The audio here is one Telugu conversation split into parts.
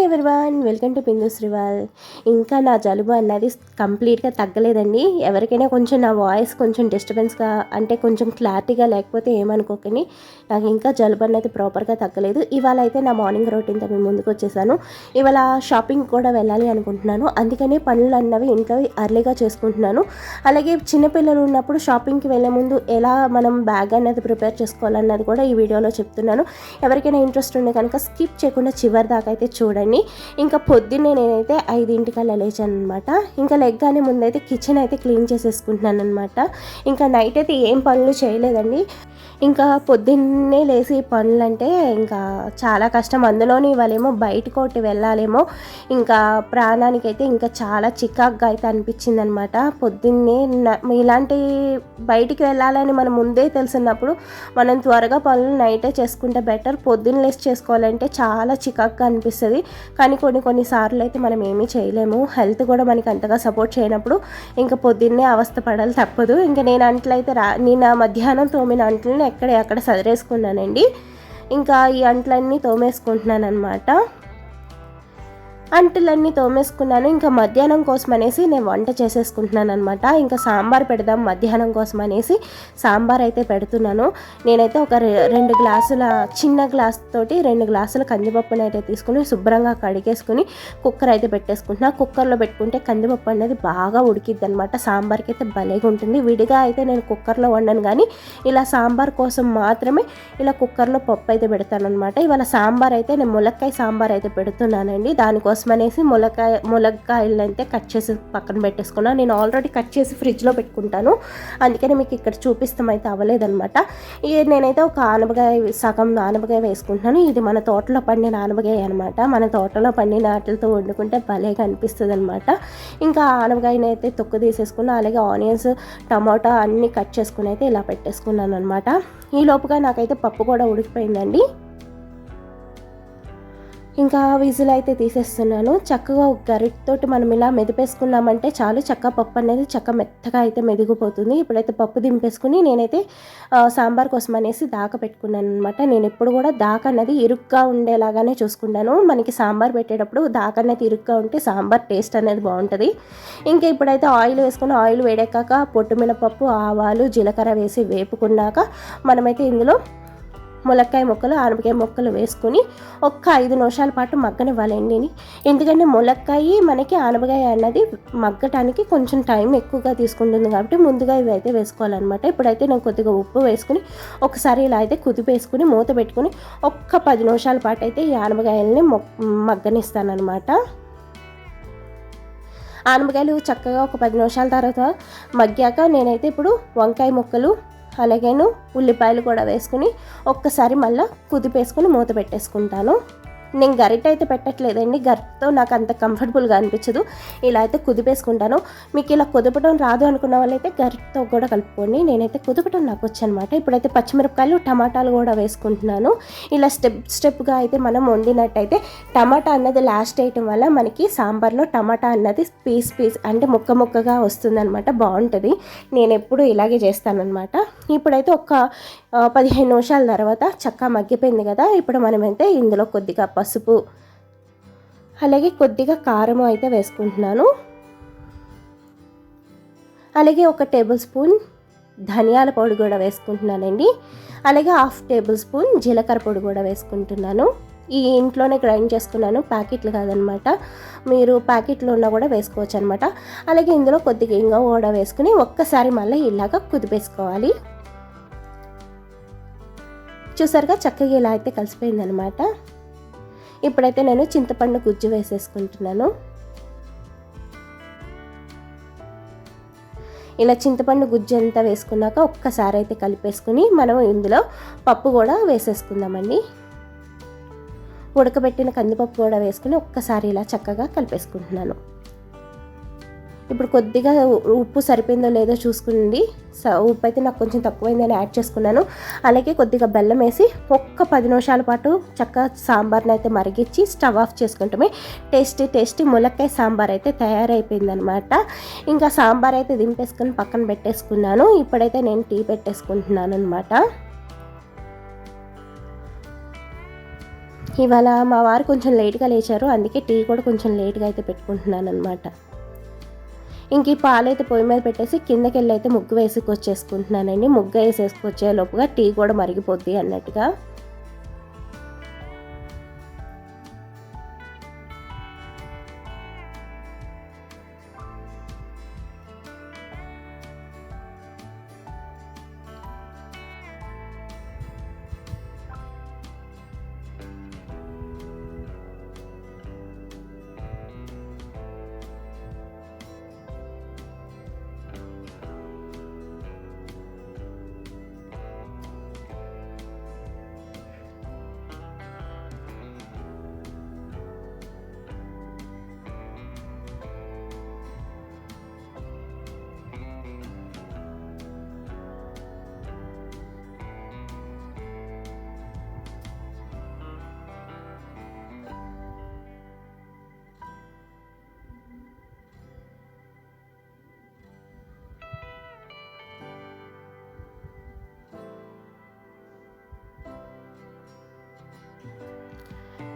ఎవ్రీవన్, వెల్కమ్ టు బిందు శ్రీవాల్. ఇంకా నా జలుబు అన్నది కంప్లీట్గా తగ్గలేదండి. ఎవరికైనా కొంచెం నా వాయిస్ కొంచెం డిస్టర్బెన్స్గా అంటే కొంచెం క్లారిటీగా లేకపోతే ఏమనుకోకని, నాకు ఇంకా జలుబు అన్నది ప్రాపర్గా తగ్గలేదు. ఇవాళ అయితే నా మార్నింగ్ రొటీన్తో మేము ముందుకు వచ్చేసాను. ఇవాళ షాపింగ్ కూడా వెళ్ళాలి అనుకుంటున్నాను. అందుకని పనులు అన్నవి ఇంట్లో అర్లీగా చేసుకుంటున్నాను. అలాగే చిన్నపిల్లలు ఉన్నప్పుడు షాపింగ్కి వెళ్ళే ముందు ఎలా మనం బ్యాగ్ అనేది ప్రిపేర్ చేసుకోవాలన్నది కూడా ఈ వీడియోలో చెప్తున్నాను. ఎవరికైనా ఇంట్రెస్ట్ ఉంటే కనుక స్కిప్ చేయకుండా చివరి దాకా అయితే చూడండి. ఇంకా పొద్దున్నే నేనైతే 5:00కల్లా లేచాను అనమాట. ఇంకా లెగ్గానే ముందైతే కిచెన్ అయితే క్లీన్ చేసేసుకుంటున్నాను అనమాట. ఇంకా నైట్ అయితే ఏం పనులు చేయలేదండి. ఇంకా పొద్దున్నే లేచి పనులు అంటే ఇంకా చాలా కష్టం. అందులోని వాళ్ళేమో బయటకోటి వెళ్ళాలేమో, ఇంకా ప్రాణానికైతే ఇంకా చాలా చికాగ్గా అయితే అనిపించింది అనమాట. పొద్దున్నే ఇలాంటి బయటికి వెళ్ళాలని మనం ముందే తెలిసినప్పుడు మనం త్వరగా పనులు నైటే చేసుకుంటే బెటర్. పొద్దున్న లేచి చేసుకోవాలంటే చాలా చికాగ్గా అనిపిస్తుంది. కానీ కొన్నిసార్లు అయితే మనం ఏమీ చేయలేము. హెల్త్ కూడా మనకి అంతగా సపోర్ట్ చేయనప్పుడు ఇంకా పొద్దున్నే అవస్థ పడాలి తప్పదు. ఇంకా నేను అంట్లయితే నేను మధ్యాహ్నం తోమిన అంట్లని అక్కడ సదిరేసుకున్నానండి. ఇంకా ఈ అంట్లన్నీ తోమేసుకుంటున్నాను అనమాట. అంటులన్నీ తోమేసుకున్నాను. ఇంకా మధ్యాహ్నం కోసం అనేసి నేను వంట చేసేసుకుంటున్నాను అనమాట. ఇంకా సాంబార్ పెడదాం మధ్యాహ్నం కోసం అనేసి సాంబార్ అయితే పెడుతున్నాను. నేనైతే ఒక 2 గ్లాసుల చిన్న గ్లాస్ తోటి 2 గ్లాసుల కందిపప్పుని అయితే తీసుకుని శుభ్రంగా కడిగేసుకుని కుక్కర్ అయితే పెట్టేసుకుంటున్నా. కుక్కర్లో పెట్టుకుంటే కందిపప్పు అనేది బాగా ఉడికిద్ది అనమాట. సాంబార్కి అయితే భలేగా ఉంటుంది. విడిగా అయితే నేను కుక్కర్లో వండను, కానీ ఇలా సాంబార్ కోసం మాత్రమే ఇలా కుక్కర్లో పప్పు అయితే పెడతాను అనమాట. ఇవాళ సాంబార్ అయితే నేను ములక్కాయ సాంబార్ అయితే పెడుతున్నానండి. దానికోసం అనేసి ములక్కాయలను అయితే కట్ చేసి పక్కన పెట్టేసుకున్నాను. నేను ఆల్రెడీ కట్ చేసి ఫ్రిడ్జ్లో పెట్టుకుంటాను, అందుకని మీకు ఇక్కడ చూపిస్తాం అయితే అవ్వలేదన్నమాట. నేనైతే ఒక సగం ఆనపకాయ వేసుకుంటున్నాను. ఇది మన తోటలో పండిన ఆనపకాయ అనమాట. మన తోటలో పండిన వాటితో వండుకుంటే భలేగా అనిపిస్తుంది అనమాట. ఇంకా ఆనపకాయని అయితే తొక్కు తీసేసుకున్నా. అలాగే ఆనియన్స్, టమాటా అన్నీ కట్ చేసుకుని అయితే ఇలా పెట్టేసుకున్నాను అనమాట. ఈ లోపుగా నాకైతే పప్పు కూడా ఉడికిపోయిందండి. ఇంకా విజిల్ అయితే తీసేస్తున్నాను. చక్కగా ఒక గరిటతోటి మనం ఇలా మెదిపేసుకున్నామంటే చాలు, పప్పు అనేది మెత్తగా అయితే మెదిగిపోతుంది. ఇప్పుడైతే పప్పు దింపేసుకుని నేనైతే సాంబార్ కోసం అనేసి దాక పెట్టుకున్నాను అనమాట. నేను ఎప్పుడు కూడా దాక అన్నది ఇరుగ్గా ఉండేలాగానే చూసుకుంటాను. మనకి సాంబార్ పెట్టేటప్పుడు దాక అనేది ఇరుగ్గా ఉంటే సాంబార్ టేస్ట్ అనేది బాగుంటుంది. ఇంకా ఇప్పుడైతే ఆయిల్ వేసుకుని ఆయిల్ వేడెక్కాక పొట్టుమినపప్పు, ఆవాలు, జీలకర్ర వేసి వేపుకున్నాక మనమైతే ఇందులో ములక్కాయ ముక్కలు, ఆనపకాయ ముక్కలు వేసుకుని ఒక్క 5 నిమిషాల పాటు మగ్గనివ్వాలండి. ఎందుకంటే ములక్కాయ మనకి ఆనపకాయ అన్నది మగ్గటానికి కొంచెం టైం ఎక్కువగా తీసుకుంటుంది కాబట్టి ముందుగా ఇవి అయితే వేసుకోవాలన్నమాట. ఇప్పుడైతే నేను కొద్దిగా ఉప్పు వేసుకుని ఒకసారి ఇలా అయితే కుదిపేసుకుని మూత పెట్టుకుని ఒక్క 10 నిమిషాల పాటు అయితే ఈ ఆనపకాయలని మగ్గనిస్తానమాట. ఆనపకాయలు చక్కగా ఒక 10 నిమిషాల తర్వాత మగ్గాక నేనైతే ఇప్పుడు వంకాయ ముక్కలు అలాగేను ఉల్లిపాయలు కూడా వేసుకుని ఒక్కసారి మళ్ళీ కుదిపేసుకుని మూత పెట్టేసుకుంటాను. నేను గరిట అయితే పెట్టట్లేదండి, గరిటతో నాకు అంత కంఫర్టబుల్గా అనిపించదు. ఇలా అయితే కుదిపేసుకుంటాను. మీకు ఇలా కుదపడం రాదు అనుకున్న వాళ్ళైతే గరిటతో కూడా కలుపుకోండి. నేనైతే కుదపడం నాకు వచ్చనమాట. ఇప్పుడైతే పచ్చిమిరపకాయలు, టమాటాలు కూడా వేసుకుంటున్నాను. ఇలా స్టెప్గా అయితే మనం వండినట్టయితే టమాటా అన్నది లాస్ట్ వేయటం వల్ల మనకి సాంబార్లో టమాటా అన్నది పీస్ అంటే ముక్కగా వస్తుందన్నమాట. బాగుంటుంది. నేను ఎప్పుడు ఇలాగే చేస్తానన్నమాట. ఇప్పుడైతే ఒక 15 నిమిషాల తర్వాత చక్కగా మగ్గిపోయింది కదా. ఇప్పుడు మనమైతే ఇందులో కొద్దిగా పసుపు అలాగే కొద్దిగా కారం అయితే వేసుకుంటున్నాను. అలాగే 1 టేబుల్ స్పూన్ ధనియాల పొడి కూడా వేసుకుంటున్నానండి. అలాగే 1/2 టేబుల్ స్పూన్ జీలకర్ర పొడి కూడా వేసుకుంటున్నాను. ఈ ఇంట్లోనే గ్రైండ్ చేసుకున్నాను, ప్యాకెట్లు కాదనమాట. మీరు ప్యాకెట్లు ఉన్నా కూడా వేసుకోవచ్చు అనమాట. అలాగే ఇందులో కొద్దిగా ఇంగువ కూడా వేసుకుని ఒక్కసారి మళ్ళీ ఇలాగ కుదిపేసుకోవాలి. చూసారుగా చక్కగా ఇలా అయితే కలిసిపోయిందనమాట. ఇప్పుడైతే నేను చింతపండు గుజ్జు వేసేసుకుంటున్నాను. ఇలా చింతపండు గుజ్జు అంతా వేసుకున్నాక ఒక్కసారి అయితే కలిపేసుకుని మనం ఇందులో పప్పు కూడా వేసేసుకుందామండి. ఉడకబెట్టిన కందిపప్పు కూడా వేసుకుని ఒక్కసారి ఇలా చక్కగా కలిపేసుకుంటున్నాను. ఇప్పుడు కొద్దిగా ఉప్పు సరిపోయిందో లేదో చూసుకుని, ఉప్పు అయితే నాకు కొంచెం తక్కువైందని యాడ్ చేసుకున్నాను. అలాగే కొద్దిగా బెల్లం వేసి ఒక్క 10 నిమిషాల పాటు చక్కగా సాంబార్ని అయితే మరిగించి స్టవ్ ఆఫ్ చేసుకుంటామే టేస్టీ ములక్కాయ సాంబార్ అయితే తయారైపోయిందనమాట. ఇంకా సాంబార్ అయితే దింపేసుకుని పక్కన పెట్టేసుకున్నాను. ఇప్పుడైతే నేను టీ పెట్టేసుకుంటున్నాను అనమాట. ఇవాళ మా వారు కొంచెం లేట్గా లేచారు, అందుకే టీ కూడా కొంచెం లేట్గా అయితే పెట్టుకుంటున్నాను అనమాట. ఇంక ఈ పాలైతే పొయ్యి మీద పెట్టేసి కిందకి వెళ్ళి అయితే ముగ్గు వేసుకొచ్చేసుకుంటున్నానండి. ముగ్గు వేసేసుకొచ్చే లోపుగా టీ కూడా మరిగిపోద్ది అన్నట్టుగా.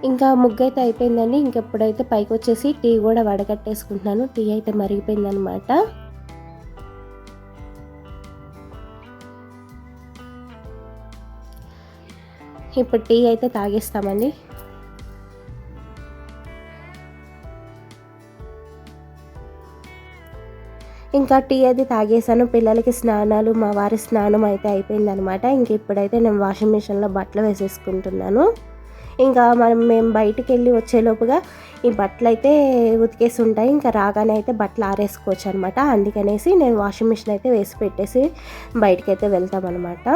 ఇంకా ముగ్గు అయితే అయిపోయిందండి. ఇంకెప్పుడైతే పైకి వచ్చేసి టీ కూడా వడగట్టేసుకుంటున్నాను. టీ అయితే మరిగిపోయిందనమాట. ఇప్పుడు టీ అయితే తాగేస్తామండి. ఇంకా టీ అయితే తాగేసాను. పిల్లలకి స్నానాలు, మా వారి స్నానం అయితే అయిపోయిందనమాట. ఇంక ఇప్పుడైతే నేను వాషింగ్ మిషన్లో బట్టలు వేసేసుకుంటున్నాను. ఇంకా మేము బయటికి వెళ్ళి వచ్చేలోపుగా ఈ బట్టలు అయితే ఉతికేసి ఉంటాయి. ఇంకా రాగానే అయితే బట్టలు ఆరేసుకోవచ్చు అనమాట. అందుకనేసి నేను వాషింగ్ మిషన్ అయితే వేసి పెట్టేసి బయటకైతే వెళ్తామన్నమాట.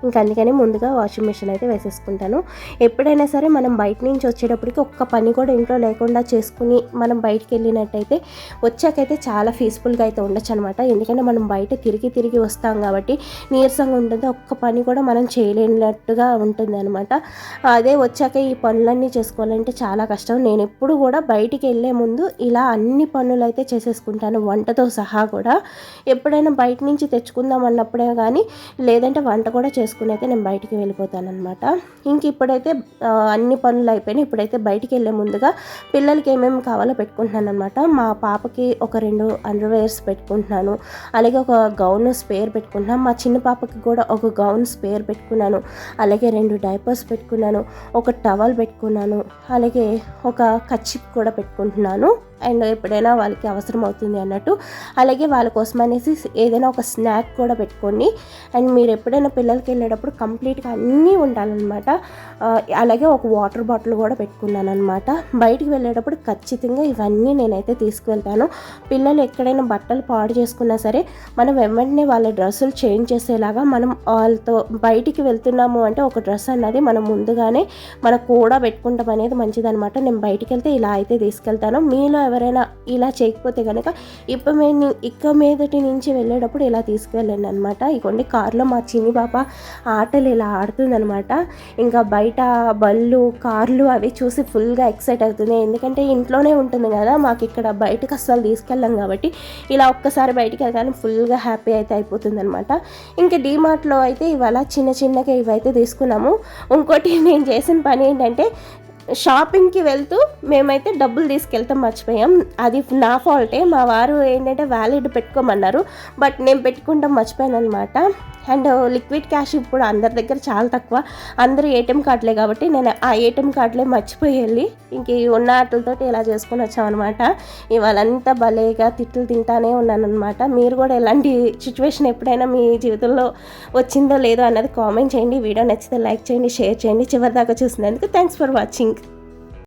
ఇంకా అందుకని ముందుగా వాషింగ్ మిషన్ అయితే వేసేసుకుంటాను. ఎప్పుడైనా సరే మనం బయట నుంచి వచ్చేటప్పటికి ఒక్క పని కూడా ఇంట్లో లేకుండా చేసుకుని మనం బయటికి వెళ్ళినట్టయితే వచ్చాకైతే చాలా పీస్ఫుల్గా అయితే ఉండొచ్చు అనమాట. ఎందుకంటే మనం బయట తిరిగి వస్తాం కాబట్టి నీరసంగా ఉంటుంది, ఒక్క పని కూడా మనం చేయలేనట్టుగా ఉంటుంది అనమాట. అదే వచ్చాక ఈ పనులన్నీ చేసుకోవాలంటే చాలా కష్టం. నేను ఎప్పుడు కూడా బయటికి వెళ్ళే ముందు ఇలా అన్ని పనులు అయితే చేసేసుకుంటాను, వంటతో సహా కూడా. ఎప్పుడైనా బయట నుంచి తెచ్చుకుందాం అన్నప్పుడే కానీ, లేదంటే వంట కూడా చేసుకుని అయితే నేను బయటికి వెళ్ళిపోతాను అనమాట. ఇంక ఇప్పుడైతే అన్ని పనులు అయిపోయినాయి. ఇప్పుడైతే బయటికి వెళ్ళే ముందుగా పిల్లలకి ఏమేమి కావాలో పెట్టుకుంటున్నాను అనమాట. మా పాపకి ఒక 2 అండర్వేర్స్ పెట్టుకుంటున్నాను, అలాగే ఒక గౌన్ స్పేర్ పెట్టుకుంటున్నాను. మా చిన్న పాపకి కూడా ఒక గౌన్ స్పేర్ పెట్టుకున్నాను, అలాగే 2 డైపర్స్ పెట్టుకున్నాను, ఒక టవల్ పెట్టుకున్నాను, అలాగే ఒక కర్చీఫ్ కూడా పెట్టుకుంటున్నాను. అండ్ ఎప్పుడైనా వాళ్ళకి అవసరం అవుతుంది అన్నట్టు. అలాగే వాళ్ళ కోసం అనేసి ఏదైనా ఒక స్నాక్ కూడా పెట్టుకోండి. అండ్ మీరు ఎప్పుడైనా పిల్లలకి వెళ్ళేటప్పుడు కంప్లీట్గా అన్నీ ఉండాలన్నమాట. అలాగే ఒక వాటర్ బాటిల్ కూడా పెట్టుకున్నాను అనమాట. బయటికి వెళ్ళేటప్పుడు ఖచ్చితంగా ఇవన్నీ నేనైతే తీసుకువెళ్తాను. పిల్లలు ఎక్కడైనా బట్టలు పాడు చేసుకున్నా సరే మనం వెంటనే వాళ్ళ డ్రెస్సులు చేంజ్ చేసేలాగా మనం వాళ్ళతో బయటికి వెళ్తున్నాము అంటే ఒక డ్రెస్ అన్నది మనం ముందుగానే మనకు కూడా పెట్టుకుంటాం అనేది మంచిదనమాట. నేను బయటికి వెళ్తే ఇలా అయితే తీసుకెళ్తాను. మీలో ఎవరైనా ఇలా చేయకపోతే కనుక ఇక మీదటి నుంచి వెళ్ళేటప్పుడు ఇలా తీసుకెళ్ళండి అనమాట. ఇగోండి కారులో మా చిన్ని పాప ఆటలు ఇలా ఆడుతుందనమాట. ఇంకా బయట బళ్ళు, కార్లు అవి చూసి ఫుల్గా ఎక్సైట్ అవుతుంది. ఎందుకంటే ఇంట్లోనే ఉంటుంది కదా, మాకు ఇక్కడ బయటకు అస్సలు తీసుకెళ్ళాం కాబట్టి ఇలా ఒక్కసారి బయటికి వెళ్ళగానే ఫుల్గా హ్యాపీ అయితే అయిపోతుంది అనమాట. ఇంకా డీమార్ట్లో అయితే ఇవాళ చిన్నగా ఇవైతే తీసుకున్నాము. ఇంకోటి నేను చేసిన పని ఏంటంటే షాపింగ్కి వెళ్తూ మేమైతే డబ్బులు తీసుకెళ్తాం మర్చిపోయాం. అది నా ఫాల్టే. మా వారు ఏంటంటే వ్యాలిడ్ పెట్టుకోమన్నారు, బట్ నేను పెట్టుకుంటాం మర్చిపోయాను అనమాట. అండ్ లిక్విడ్ క్యాష్ ఇప్పుడు అందరి దగ్గర చాలా తక్కువ, అందరూ ఏటీఎం కార్డులే కాబట్టి నేను ఆ ఏటీఎం కార్డులే మర్చిపోయి వెళ్ళి ఇంక ఉన్న ఆటలతోటి ఇలా చేసుకొని వచ్చామన్నమాట. ఇవాళంతా భలేగా తిట్లు తింటానే ఉన్నానమాట. మీరు కూడా ఎలాంటి సిచ్యువేషన్ ఎప్పుడైనా మీ జీవితంలో వచ్చిందో లేదో అన్నది కామెంట్ చేయండి. వీడియో నచ్చితే లైక్ చేయండి, షేర్ చేయండి. చివరిదాకా చూసినందుకు థ్యాంక్స్ ఫర్ వాచింగ్.